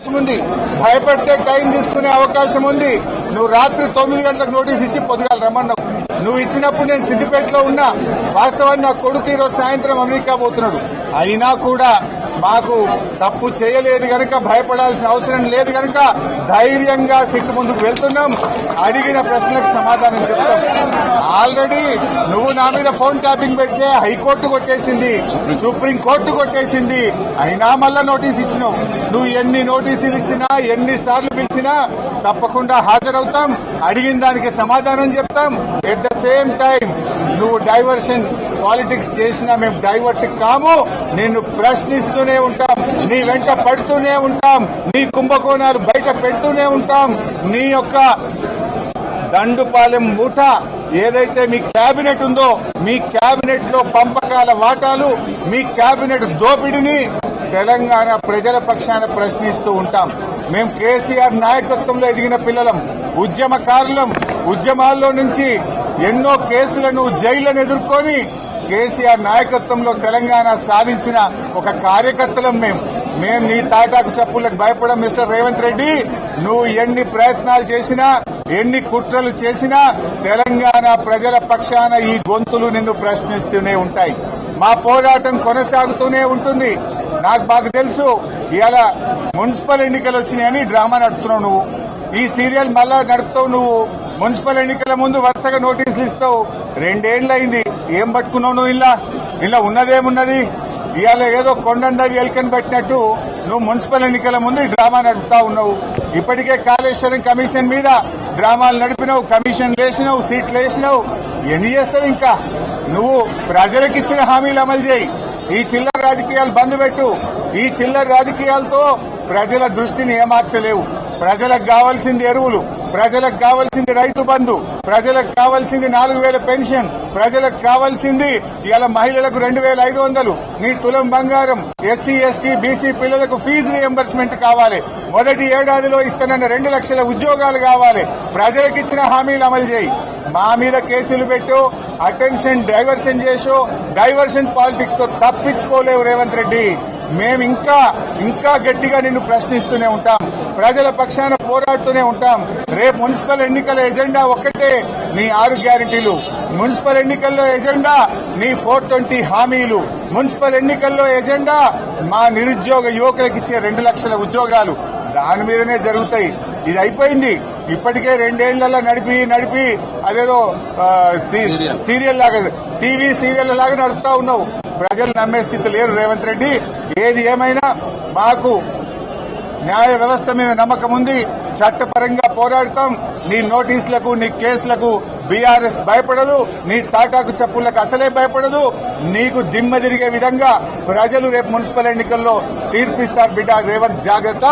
అవకాశం ఉంది, భయపెట్టే టైం తీసుకునే అవకాశం ఉంది. నువ్వు రాత్రి 9 గంటలకు నోటీస్ ఇచ్చి పొద్దుగాల రమ్మన్నావు. నువ్వు ఇచ్చినప్పుడు నేను సిద్దిపేటలో ఉన్నా. వాస్తవాన్ని నా కొడుకు ఈరోజు సాయంత్రం అమెరికా పోతున్నాడు. అయినా కూడా మాకు తప్పు చేయలేదు గనక భయపడాల్సిన అవసరం లేదు గనక ధైర్యంగా సిట్టు ముందుకు వెళ్తున్నాం. అడిగిన ప్రశ్నలకు సమాధానం చెప్తాం. ఆల్రెడీ నువ్వు నా మీద ఫోన్ ట్యాపింగ్ పెడితే హైకోర్టు కొట్టేసింది, సుప్రీంకోర్టు కొట్టేసింది. అయినా మళ్ళా నోటీస్ ఇచ్చినావు. నువ్వు ఎన్ని నోటీసులు ఇచ్చినా, ఎన్నిసార్లు పిలిచినా తప్పకుండా హాజరవుతాం. అడిగిన దానికి సమాధానం చెప్తాం. ఎట్ ద సేమ్ టైం నువ్వు డైవర్షన్ పాలిటిక్స్ చేసినా మేము డైవర్ట్ కాము. నిన్ను ప్రశ్నిస్తూనే ఉంటాం, నీ వెంట పడుతూనే ఉంటాం, నీ కుంభకోణాలు బయట పెడుతూనే ఉంటాం. నీ యొక్క దండుపాలెం మూట ఏదైతే మీ కేబినెట్ ఉందో, మీ కేబినెట్ లో పంపకాల వాటాలు, మీ కేబినెట్ దోపిడిని తెలంగాణ ప్రజల పక్షాన ప్రశ్నిస్తూ ఉంటాం. మేము కేసీఆర్ నాయకత్వంలో ఎదిగిన పిల్లలం, ఉద్యమకారులం. ఉద్యమాల్లో నుంచి ఎన్నో కేసులను, జైళ్లను ఎదుర్కొని కేసీఆర్ నాయకత్వంలో తెలంగాణ సాధించిన ఒక కార్యకర్తలం మేము నీ తాటాకు చప్పులకు భయపడం. మిస్టర్ రేవంత్ రెడ్డి, నువ్వు ఎన్ని ప్రయత్నాలు చేసినా, ఎన్ని కుట్రలు చేసినా తెలంగాణ ప్రజల పక్షాన ఈ గొంతులు నిన్ను ప్రశ్నిస్తూనే ఉంటాయి. మా పోరాటం కొనసాగుతూనే ఉంటుంది. మాకు తెలుసు ఇవాళ మున్సిపల్ ఎన్నికలు వచ్చినాయని డ్రామా నడుపుతున్నావు నువ్వు. ఈ సీరియల్ మళ్ళా నడుపుతావు నువ్వు. మున్సిపల్ ఎన్నికల ముందు వరుసగా నోటీసులు ఇస్తావు. 2 ఏళ్లయింది. ఏం పట్టుకున్నావు నువ్వు? ఇలా ఉన్నదేమున్నది? ఇవాళ ఏదో కొండందవి ఎలుకని పెట్టినట్టు నువ్వు మున్సిపల్ ఎన్నికల ముందు ఈ డ్రామా నడుపుతా ఉన్నావు. ఇప్పటికే కాళేశ్వరం కమిషన్ మీద డ్రామాలు నడిపినావు, కమిషన్లు వేసినావు, సీట్లు వేసినావు. ఎన్ని చేస్తావు ఇంకా? నువ్వు ప్రజలకిచ్చిన హామీలు అమలు చేయి. ఈ చిల్లర రాజకీయాలు బంద్ పెట్టు. ఈ చిల్లర రాజకీయాలతో ప్రజల దృష్టిని ఏమార్చలేవు. ప్రజలకు కావాల్సింది ఎరువులు, ప్రజలకు కావాల్సింది రైతు బంధు, ప్రజలకు కావాల్సింది 4000 పెన్షన్, ప్రజలకు కావాల్సింది ఇవాళ మహిళలకు 2500, నీ తులం బంగారం, ఎస్సీ ఎస్టీ బీసీ పిల్లలకు ఫీజు రియంబర్స్మెంట్ కావాలి, మొదటి ఏడాదిలో ఇస్తానన్న 2 లక్షల ఉద్యోగాలు కావాలి. ప్రజలకు ఇచ్చిన హామీలు అమలు చేయి. మా మీద కేసులు పెట్టు, అటెన్షన్ డైవర్షన్ చేసో, డైవర్షన్ పాలిటిక్స్ తో తప్పించుకోలేవు రేవంత్ రెడ్డి. మేము ఇంకా గట్టిగా నిన్ను ప్రశ్నిస్తూనే ఉంటాం, ప్రజల పక్షాన పోరాడుతూనే ఉంటాం. రేపు మున్సిపల్ ఎన్నికల ఎజెండా ఒక్కటే, నీ 6 గ్యారెంటీలు. మున్సిపల్ ఎన్నికల్లో ఎజెండా నీ 420 హామీలు. మున్సిపల్ ఎన్నికల్లో ఎజెండా మా నిరుద్యోగ యువకులకు ఇచ్చే 2 లక్షల ఉద్యోగాలు. దాని మీదనే జరుగుతాయి. ఇది అయిపోయింది. ఇప్పటికే 2 ఏళ్లలో నడిపి అదేదో సీరియల్ లాగా, టీవీ సీరియల్ లాగా నడుపుతా ఉన్నావు. ప్రజలు నమ్మే స్థితి లేరు రేవంత్ రెడ్డి. ఏది ఏమైనా మాకు న్యాయ వ్యవస్థ మీద నమ్మకం ఉంది. చట్టపరంగా పోరాడతాం. నీ నోటీసులకు, నీ కేసులకు బీఆర్ఎస్ భయపడదు. నీ తాటాకు చప్పులకు అసలే భయపడదు. నీకు దిమ్మ తిరిగే విధంగా ప్రజలు రేపు మున్సిపల్ ఎన్నికల్లో తీర్పిస్తారు. బిడ్డ రేవంత్ జాగ్రత్త.